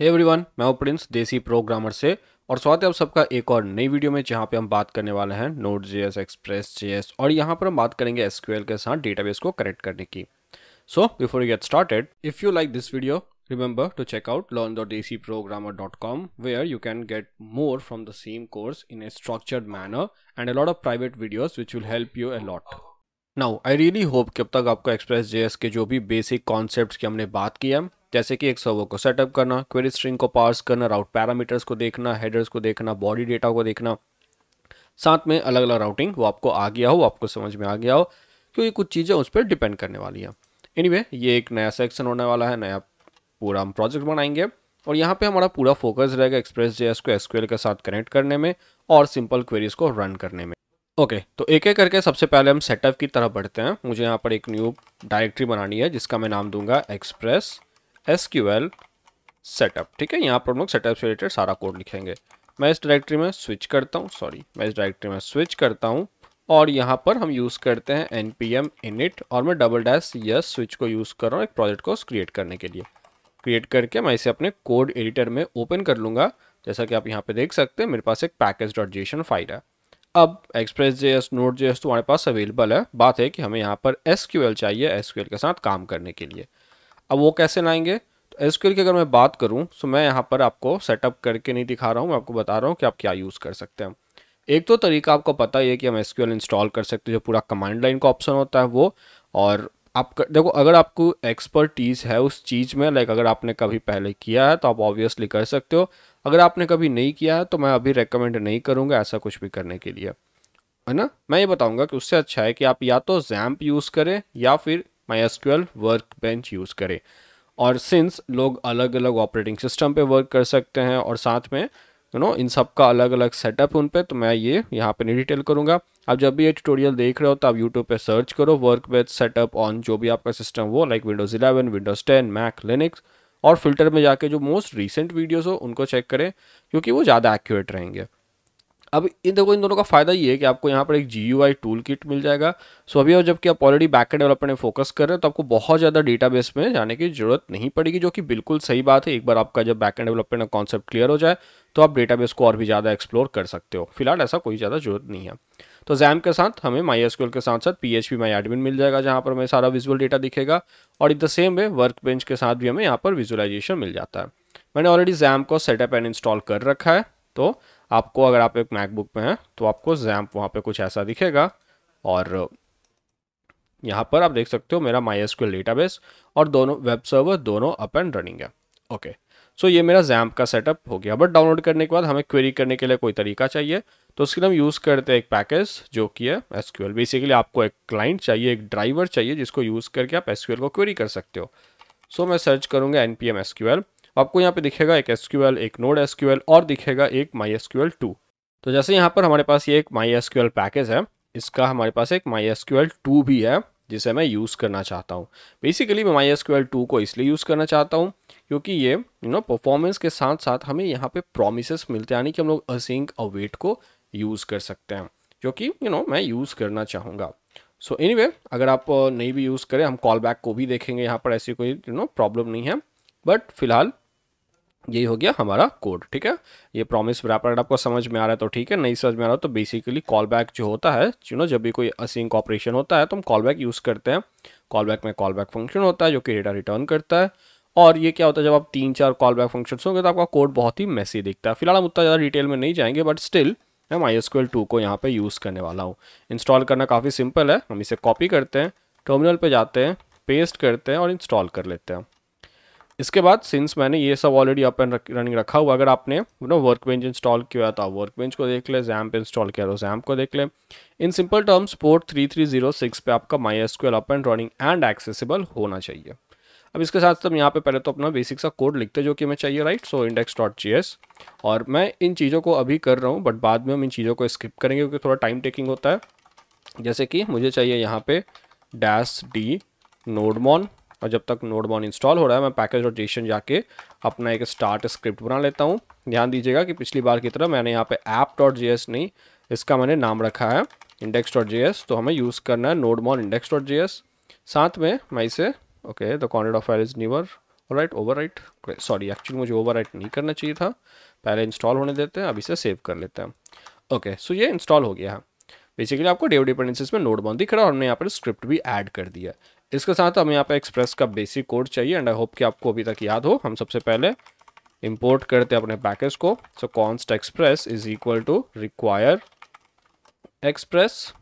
Hey everyone, मैं हूं Prince देसी प्रोग्रामर से और स्वागत है आप सबका एक और नई वीडियो में जहां पे हम बात करने वाले हैं Node.js, Express.js और यहां पर हम बात करेंगे एसक्यूएल के साथ डेटाबेस को कनेक्ट करने की। So before you get started, if you like this video, remember to check out learn.dcprogrammer.com where you can get more from the same course in a structured manner and a lot of private videos which will help you a lot. Now I really hope कि अब तक आपको Express.js के जो भी basic concepts की हमने बात की है, जैसे कि एक सर्वर को सेटअप करना, क्वेरी स्ट्रिंग को पार्स करना, राउट पैरामीटर्स को देखना, हेडर्स को देखना, बॉडी डेटा को देखना, साथ में अलग अलग राउटिंग, वो आपको आ गया हो, आपको समझ में आ गया हो, क्योंकि कुछ चीज़ें उस पर डिपेंड करने वाली हैं। एनीवे, ये एक नया सेक्शन होने वाला है, नया पूरा हम प्रोजेक्ट बनाएंगे और यहाँ पे हमारा पूरा फोकस रहेगा Express.js को एसक्यूएल के साथ कनेक्ट करने में और सिंपल क्वेरीज को रन करने में। ओके, तो एक एक करके सबसे पहले हम सेटअप की तरफ बढ़ते हैं। मुझे यहाँ पर एक न्यू डायरेक्टरी बनानी है जिसका मैं नाम दूंगा Express SQL सेटअप। ठीक है, यहाँ पर हम लोग सेटअप से रिलेटेड सारा कोड लिखेंगे। मैं इस डायरेक्टरी में स्विच करता हूँ और यहाँ पर हम यूज़ करते हैं npm init और मैं /yes स्विच को यूज़ कर रहा हूँ एक प्रोजेक्ट को क्रिएट करने के लिए। क्रिएट करके मैं इसे अपने कोड एडिटर में ओपन कर लूँगा। जैसा कि आप यहाँ पे देख सकते हैं, मेरे पास एक package.json फाइल है। अब Express.js, Node.js तो हमारे पास अवेलेबल है। बात है कि हमें यहाँ पर SQL चाहिए SQL के साथ काम करने के लिए। अब वो कैसे लाएंगे? तो SQL की अगर मैं बात करूँ तो मैं यहाँ पर आपको सेटअप करके नहीं दिखा रहा हूँ, मैं आपको बता रहा हूँ कि आप क्या यूज़ कर सकते हैं। एक तो तरीका आपको पता ही है कि हम SQL इंस्टॉल कर सकते हैं, जो पूरा कमांड लाइन का ऑप्शन होता है वो। और आप देखो, अगर आपको एक्सपर्टीज़ है उस चीज़ में, लाइक अगर आपने कभी पहले किया है तो आप ऑब्वियसली कर सकते हो। अगर आपने कभी नहीं किया है तो मैं अभी रेकमेंड नहीं करूँगा ऐसा कुछ भी करने के लिए, है ना। मैं ये बताऊँगा कि उससे अच्छा है कि आप या तो XAMPP यूज़ करें या फिर MySQL वर्कबेंच यूज़ करें। और सिंस लोग अलग अलग ऑपरेटिंग सिस्टम पे वर्क कर सकते हैं और साथ में इन सब का अलग अलग सेटअप उन पे, तो मैं ये यहाँ पे नहीं डिटेल करूँगा। आप जब भी ये ट्यूटोरियल देख रहे हो तो आप यूट्यूब पे सर्च करो वर्कबेंच सेटअप ऑन जो भी आपका सिस्टम वो, like Windows 11, Windows 10, Mac, Linux, और फिल्टर में जाके जो मोस्ट रिसेंट वीडियोस हो उनको चेक करें क्योंकि वो ज़्यादा एक्यूरेट रहेंगे। अब इन दोनों का फ़ायदा ये है कि आपको यहाँ पर एक GUI टूल किट मिल जाएगा। सो अभी और जबकि आप ऑलरेडी बैकएंड डेवलपमेंट में फोकस कर रहे हो तो आपको बहुत ज़्यादा डेटाबेस में जाने की ज़रूरत नहीं पड़ेगी, जो कि बिल्कुल सही बात है। एक बार आपका जब बैकएंड डेवलपमेंट का कॉन्सेप्ट क्लियर हो जाए तो आप डेटाबेस को और भी ज़्यादा एक्सप्लोर कर सकते हो। फिलहाल ऐसा कोई ज़्यादा जरूरत नहीं है। तो XAMPP के साथ हमें MySQL के साथ साथ PHP MyAdmin मिल जाएगा, जहाँ पर हमें सारा विजुअल डेटा दिखेगा। और in the same way workbench के साथ भी हमें यहाँ पर विजुअलाइजेशन मिल जाता है। मैंने ऑलरेडी XAMPP को सेटअप एंड इंस्टॉल कर रखा है, तो आपको अगर आप एक मैकबुक में हैं तो आपको XAMPP वहाँ पे कुछ ऐसा दिखेगा। और यहाँ पर आप देख सकते हो मेरा MySQL डेटाबेस और दोनों वेब सर्वर दोनों अप एंड रनिंग है। ओके, सो ये मेरा XAMPP का सेटअप हो गया। बट डाउनलोड करने के बाद हमें क्वेरी करने के लिए कोई तरीका चाहिए, तो उसके लिए हम यूज़ करते हैं एक पैकेज जो कि है SQL। बेसिकली आपको एक क्लाइंट चाहिए, एक ड्राइवर चाहिए जिसको यूज़ करके आप SQL को क्वेरी कर सकते हो। सो मैं सर्च करूँगा npm SQL, आपको यहाँ पे दिखेगा एक SQL, एक NodeSQL और दिखेगा एक MySQL 2। तो जैसे यहाँ पर हमारे पास ये एक MySQL पैकेज है, इसका हमारे पास एक MySQL 2 भी है जिसे मैं यूज़ करना चाहता हूँ। बेसिकली मैं MySQL 2 को इसलिए यूज़ करना चाहता हूँ क्योंकि ये परफॉर्मेंस के साथ साथ हमें यहाँ पे प्रोमिसेस मिलते हैं, यानी कि हम लोग असिंक अवेट को यूज़ कर सकते हैं, जो कि मैं यूज़ करना चाहूँगा। सो एनीवे, अगर आप नहीं भी यूज़ करें, हम कॉल बैक को भी देखेंगे, यहाँ पर ऐसी कोई प्रॉब्लम नहीं है। बट फिलहाल यही हो गया हमारा कोड। ठीक है, ये प्रॉमिस रैपर आपको समझ में आ रहा है तो ठीक है, नहीं समझ में आ रहा तो बेसिकली कॉल बैक जो होता है, जब भी कोई असिंक ऑपरेशन होता है तो हम कॉल बैक यूज़ करते हैं। कॉल बैक में कॉल बैक फंक्शन होता है जो कि डेटा रिटर्न करता है। और ये क्या होता है, जब आप 3-4 कॉल बैक फंक्शन होंगे तो आपका कोड बहुत ही मैसी दिखता है। फिलहाल हम उतना ज़्यादा डिटेल में नहीं जाएंगे, बट स्टिल मैं MySQL 2 को यहाँ पे यूज़ करने वाला हूँ। इंस्टॉल करना काफ़ी सिंपल है, हम इसे कॉपी करते हैं, टर्मिनल पे जाते हैं, पेस्ट करते हैं और इंस्टॉल कर लेते हैं। इसके बाद सिंस मैंने ये सब ऑलरेडी अप एंड रनिंग रखा हुआ, अगर आपने वर्कबेंच इंस्टॉल किया तो आप वर्कबेंच को देख ले, XAMPP इंस्टॉल किया तो XAMPP को देख ले। इन सिंपल टर्म्स पोर्ट 3306 पे आपका MySQL up and running and accessible होना चाहिए। अब इसके साथ साथ यहाँ पे पहले तो अपना बेसिक सा कोड लिखते जो कि हमें चाहिए, राइट। सो index.js, और मैं इन चीज़ों को अभी कर रहा हूँ बट बाद में हम इन चीज़ों को स्किप करेंगे क्योंकि थोड़ा टाइम टेकिंग होता है। जैसे कि मुझे चाहिए यहाँ पे -d nodemon, और जब तक nodemon इंस्टॉल हो रहा है मैं package.json जाके अपना एक स्टार्ट स्क्रिप्ट बना लेता हूँ। ध्यान दीजिएगा कि पिछली बार की तरह मैंने यहाँ पे app.js नहीं, इसका मैंने नाम रखा है index.js, तो हमें यूज़ करना है nodemon index.js। साथ में मैं इसे the content of file is newer right overwrite, sorry actually मुझे ओवरराइट नहीं करना चाहिए था, पहले इंस्टॉल होने देते हैं, अब इसे सेव कर लेते हैं। ओके सो ये इंस्टॉल हो गया है। बेसिकली आपको डेव डिपेंडेंसीज में नोड बाउंड दिख रहा है और हमने यहाँ पर स्क्रिप्ट भी ऐड कर दिया। इसके साथ हमें यहाँ पे एक्सप्रेस का बेसिक कोड चाहिए एंड आई होप कि आपको अभी तक याद हो। हम सबसे पहले इंपोर्ट करते हैं अपने पैकेज को। So const express is equal to require express.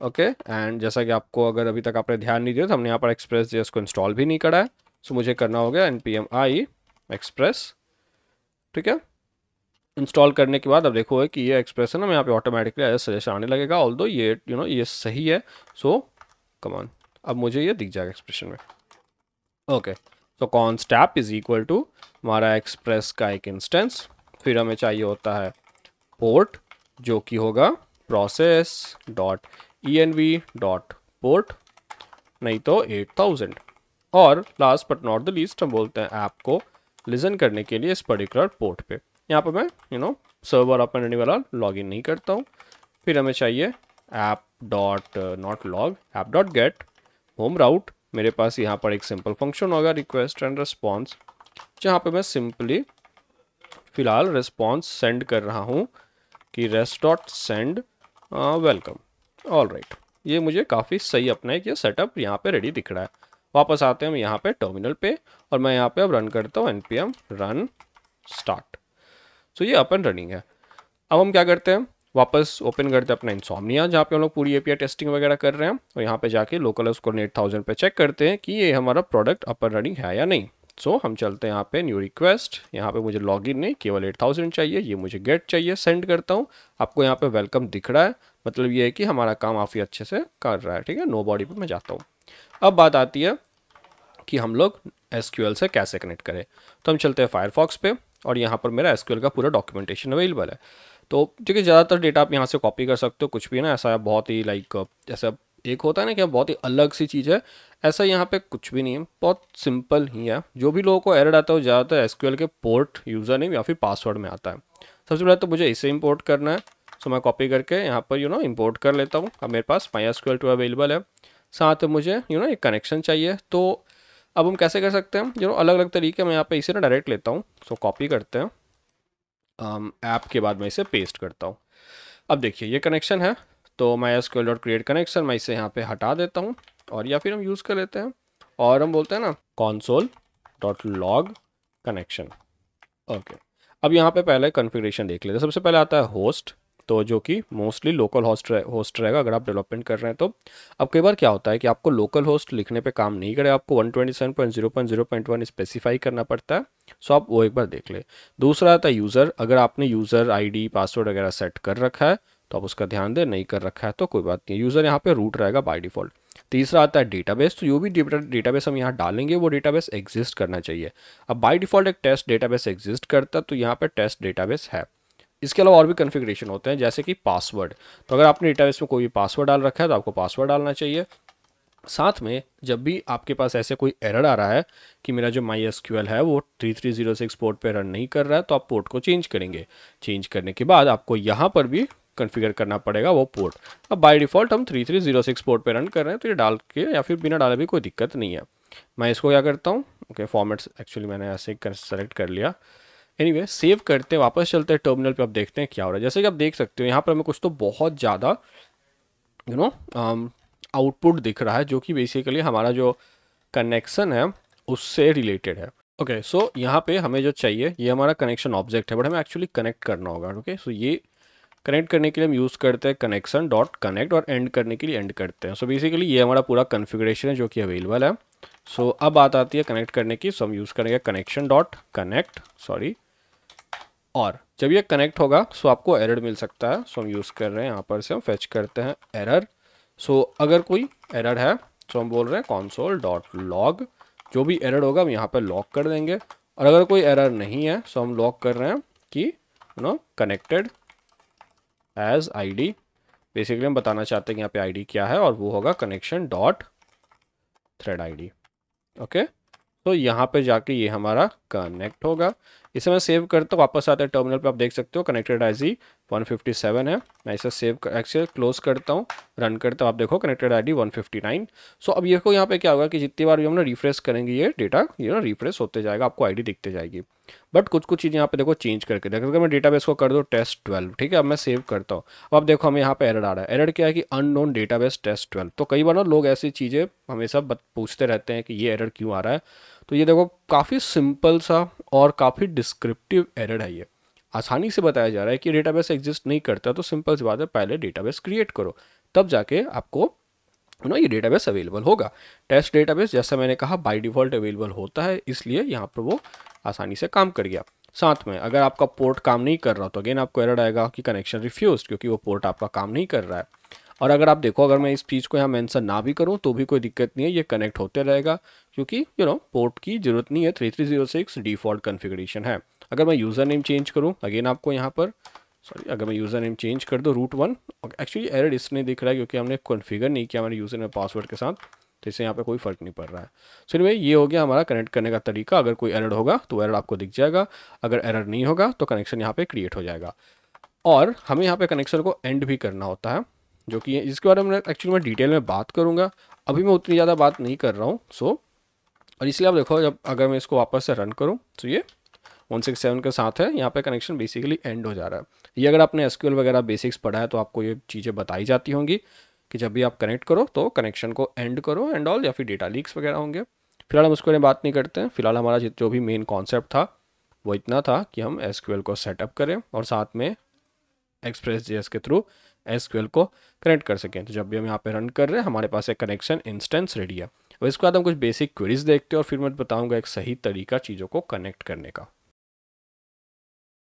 Okay and जैसा कि आपको अगर अभी तक आपने ध्यान नहीं दिया तो हमने यहाँ पर एक्सप्रेस जेएस को इंस्टॉल भी नहीं करा है। सो मुझे करना होगा npm i एक्सप्रेस। ठीक है, इंस्टॉल करने के बाद अब देखो कि ये एक्सप्रेस है ना, मैं यहाँ पे ऑटोमेटिकली एज सजेशन आने लगेगा, ऑल्दो ये ये सही है। सो कम ऑन, अब मुझे ये दिख जाएगा एक्सप्रेशन में। Okay so const app is equal to हमारा एक्सप्रेस का एक इंस्टेंस, फिर हमें चाहिए होता है पोर्ट जो कि होगा process.env.port, नहीं तो 8000। और last but not the least हम बोलते हैं ऐप को लिसन करने के लिए इस पर्टिकुलर पोर्ट पे। यहाँ पे मैं सर्वर ओपन करने वाला लॉगिन नहीं करता हूँ। फिर हमें चाहिए app dot not log app dot get home route. मेरे पास यहाँ पर एक सिंपल फंक्शन होगा रिक्वेस्ट एंड रिस्पॉन्स, जहाँ पे मैं सिंपली फ़िलहाल रिस्पॉन्स सेंड कर रहा हूँ कि rest dot send welcome. All right, ये मुझे काफ़ी सही अपना एक ये सेटअप यहाँ पे रेडी दिख रहा है। वापस आते हैं हम यहाँ पे टर्मिनल पे और मैं यहाँ पे अब रन करता हूँ npm run start। सो ये अप एंड रनिंग है। अब हम क्या करते हैं, वापस ओपन करते हैं अपना इंसोमनिया जहाँ पे हम लोग पूरी एपीआई टेस्टिंग वगैरह कर रहे हैं, और यहाँ पे जाके लोकल उसको 8000 पे चेक करते हैं कि ये हमारा प्रोडक्ट अप एंड रनिंग है या नहीं। सो हम चलते हैं यहाँ पे न्यू रिक्वेस्ट, यहाँ पे मुझे लॉगिन नहीं केवल 8000 चाहिए, ये मुझे गेट चाहिए, सेंड करता हूँ। आपको यहाँ पे वेलकम दिख रहा है, मतलब ये है कि हमारा काम काफ़ी अच्छे से कर रहा है। ठीक है, नो बॉडी पे मैं जाता हूँ। अब बात आती है कि हम लोग एसक्यूएल से कैसे कनेक्ट करें। तो हम चलते हैं फायरफॉक्स पे और यहाँ पर मेरा एसक्यूएल का पूरा डॉक्यूमेंटेशन अवेलेबल है। तो क्योंकि ज़्यादातर डेटा आप यहाँ से कॉपी कर सकते हो, कुछ भी ना ऐसा बहुत ही जैसा एक होता है ना कि बहुत ही अलग सी चीज़ है, ऐसा यहाँ पे कुछ भी नहीं है, बहुत सिंपल ही है। जो भी लोगों को एरर आता है वो ज़्यादातर एसक्यूएल के पोर्ट यूज़र नेम या फिर पासवर्ड में आता है। सबसे पहले तो मुझे इसे इंपोर्ट करना है। सो मैं कॉपी करके यहाँ पर इंपोर्ट कर लेता हूँ। अब मेरे पास MySQL 2 अवेलेबल है, साथ में मुझे एक कनेक्शन चाहिए। तो अब हम कैसे कर सकते हैं, अलग अलग तरीके। मैं यहाँ पे इसे ना डायरेक्ट लेता हूँ। सो कॉपी करते हैं ऐप के बाद मैं इसे पेस्ट करता हूँ। अब देखिए ये कनेक्शन है, तो MySQL.create कनेक्शन मैं इसे यहाँ पे हटा देता हूँ और या फिर हम यूज़ कर लेते हैं और हम बोलते हैं ना console.log कनेक्शन। ओके, अब यहाँ पे पहले कॉन्फ़िगरेशन देख लेते हैं। सबसे पहले आता है होस्ट, तो जो कि मोस्टली लोकल होस्ट रहेगा अगर आप डेवलपमेंट कर रहे हैं तो। अब कई बार क्या होता है कि आपको लोकल होस्ट लिखने पे काम नहीं करे, आपको 127.0.0.1 स्पेसिफाई करना पड़ता है। सो आप वो एक बार देख ले। दूसरा आता है यूज़र, अगर आपने यूज़र आईडी पासवर्ड वगैरह सेट कर रखा है तो आप उसका ध्यान दें, नहीं कर रखा है तो कोई बात नहीं, यूज़र यहाँ पे रूट रहेगा बाय डिफ़ॉल्ट। तीसरा आता है डेटाबेस, तो जो भी डेटाबेस हम यहाँ डालेंगे वो डेटाबेस एग्जिस्ट करना चाहिए। अब बाय डिफ़ॉल्ट एक टेस्ट डेटाबेस एग्जिस्ट करता है, तो यहाँ पे टेस्ट डेटाबेस है। इसके अलावा और भी कॉन्फ़िगरेशन होते हैं जैसे कि पासवर्ड, तो अगर आपने डेटाबेस में कोई भी पासवर्ड डाल रखा है तो आपको पासवर्ड डालना चाहिए। साथ में जब भी आपके पास ऐसे कोई एरर आ रहा है कि मेरा जो MySQL है वो 3306 पोर्ट पे रन नहीं कर रहा है, तो आप पोर्ट को चेंज करेंगे। चेंज करने के बाद आपको यहाँ पर भी कॉन्फ़िगर करना पड़ेगा वो पोर्ट। अब बाय डिफ़ॉल्ट हम 3306 पोर्ट पे रन कर रहे हैं, तो ये डाल के या फिर बिना डाले भी कोई दिक्कत नहीं है। मैं इसको क्या करता हूँ, ओके फॉर्मेट्स एक्चुअली मैंने ऐसे सेलेक्ट कर लिया। एनीवे सेव करते हैं, वापस चलते हैं टर्मिनल पे। अब देखते हैं क्या हो रहा है। जैसे कि आप देख सकते हो यहाँ पर हमें कुछ तो बहुत ज़्यादा आउटपुट दिख रहा है, जो कि बेसिकली हमारा जो कनेक्शन है उससे रिलेटेड है। ओके सो यहाँ पे हमें जो चाहिए ये हमारा कनेक्शन ऑब्जेक्ट है, बट हमें एक्चुअली कनेक्ट करना होगा। ओके सो ये कनेक्ट करने के लिए हम यूज़ करते हैं कनेक्शन डॉट कनेक्ट और एंड करने के लिए एंड करते हैं। सो बेसिकली ये हमारा पूरा कन्फिग्रेशन है जो कि अवेलेबल है। सो अब बात आती है कनेक्ट करने की। सो हम यूज़ करेंगे कनेक्शन डॉट कनेक्ट, सॉरी, और जब ये कनेक्ट होगा सो आपको एरर मिल सकता है। सो हम यूज़ कर रहे हैं यहाँ पर से हम फेच करते हैं एरर। सो अगर कोई एरर है तो हम बोल रहे हैं console.log, जो भी एरर होगा हम यहाँ पर लॉग कर देंगे। और अगर कोई एरर नहीं है सो हम लॉग कर रहे हैं कि कनेक्टेड एज ID। बेसिकली हम बताना चाहते हैं कि यहाँ पे ID क्या है और वो होगा connection dot thread ID। Okay, तो यहाँ पे जाके ये हमारा कनेक्ट होगा। इसे मैं सेव करता हूँ, वापस आता है टर्मिनल पे, आप देख सकते हो कनेक्टेड आईडी 157 है। मैं इसे सेव एक्चुअली क्लोज करता हूँ, रन करता हूँ, आप देखो कनेक्टेड आईडी 159। सो अब ये को यहाँ पे क्या होगा कि जितनी बार भी हम ना रिफ्रेश करेंगे ये डेटा ये ना रिफ्रेश होते जाएगा, आपको आईडी दिखते जाएगी। बट कुछ कुछ चीज़ें यहाँ पे देखो चेंज करके देखो, अगर मैं डेटाबेस को कर दूँ टेस्ट 12, ठीक है, अब मैं सेव करता हूँ। अब आप देखो हमें यहाँ पे एरर आ रहा है। एरर क्या है कि अननोन डेटाबेस टेस्ट 12। तो कई बार ना लोग ऐसी चीज़ें हमेशा पूछते रहते हैं कि ये एरर क्यों आ रहा है। तो ये देखो काफ़ी सिंपल सा और काफ़ी डिस्क्रिप्टिव एरर है, ये आसानी से बताया जा रहा है कि डेटाबेस एग्जिस्ट नहीं करता। तो सिंपल सी बात है, पहले डेटाबेस क्रिएट करो, तब जाके आपको ये डेटाबेस अवेलेबल होगा। टेस्ट डेटाबेस जैसा मैंने कहा बाय डिफ़ॉल्ट अवेलेबल होता है, इसलिए यहाँ पर वो आसानी से काम कर गया। साथ में अगर आपका पोर्ट काम नहीं कर रहा तो अगेन आपको एरर आएगा कि कनेक्शन रिफ्यूज, क्योंकि वो पोर्ट आपका काम नहीं कर रहा है। और अगर आप देखो, अगर मैं इस चीज़ को यहाँ मेंशन ना भी करूँ तो भी कोई दिक्कत नहीं है, ये कनेक्ट होते रहेगा, क्योंकि पोर्ट की ज़रूरत नहीं है, 3306 डिफ़ॉल्ट कन्फिगरेशन है। अगर मैं यूज़र नेम चेंज करूँ, अगेन आपको यहाँ पर अगर मैं यूज़र नेम चेंज कर दूँ रूट1, एक्चुअली एरर इसलिए दिख रहा है क्योंकि हमने कॉन्फ़िगर नहीं किया हमारे यूज़र नेम पासवर्ड के साथ, तो इससे यहाँ पे कोई फ़र्क नहीं पड़ रहा है। चलिए भाई, ये हो गया हमारा कनेक्ट करने का तरीका। अगर कोई एरर होगा तो एरर आपको दिख जाएगा, अगर एरर नहीं होगा तो कनेक्शन यहाँ पे क्रिएट हो जाएगा। और हमें यहाँ पे कनेक्शन को एंड भी करना होता है, जो कि इसके बारे में एक्चुअली मैं डिटेल में बात करूँगा, अभी मैं उतनी ज़्यादा बात नहीं कर रहा हूँ। और इसलिए आप देखो, जब अगर मैं इसको वापस से रन करूँ तो ये 167 के साथ है, यहाँ पे कनेक्शन बेसिकली एंड हो जा रहा है। ये अगर आपने एसक्यूएल वगैरह बेसिक्स पढ़ा है तो आपको ये चीज़ें बताई जाती होंगी कि जब भी आप कनेक्ट करो तो कनेक्शन को एंड करो एंड ऑल, या फिर डेटा लीक्स वगैरह होंगे। फिलहाल हम उसके बारे में बात नहीं करते हैं। फिलहाल हमारा जो भी मेन कॉन्सेप्ट था वो इतना था कि हम एसक्यूएल को सेटअप करें और साथ में एक्सप्रेस जेएस के थ्रू एसक्यूएल को कनेक्ट कर सकें। तो जब भी हम यहाँ पे रन कर रहे हैं हमारे पास एक कनेक्शन इंस्टेंस रेडी है। और इसके बाद हम कुछ बेसिक क्वेरीज देखते हैं और फिर मैं बताऊंगा एक सही तरीका चीज़ों को कनेक्ट करने का।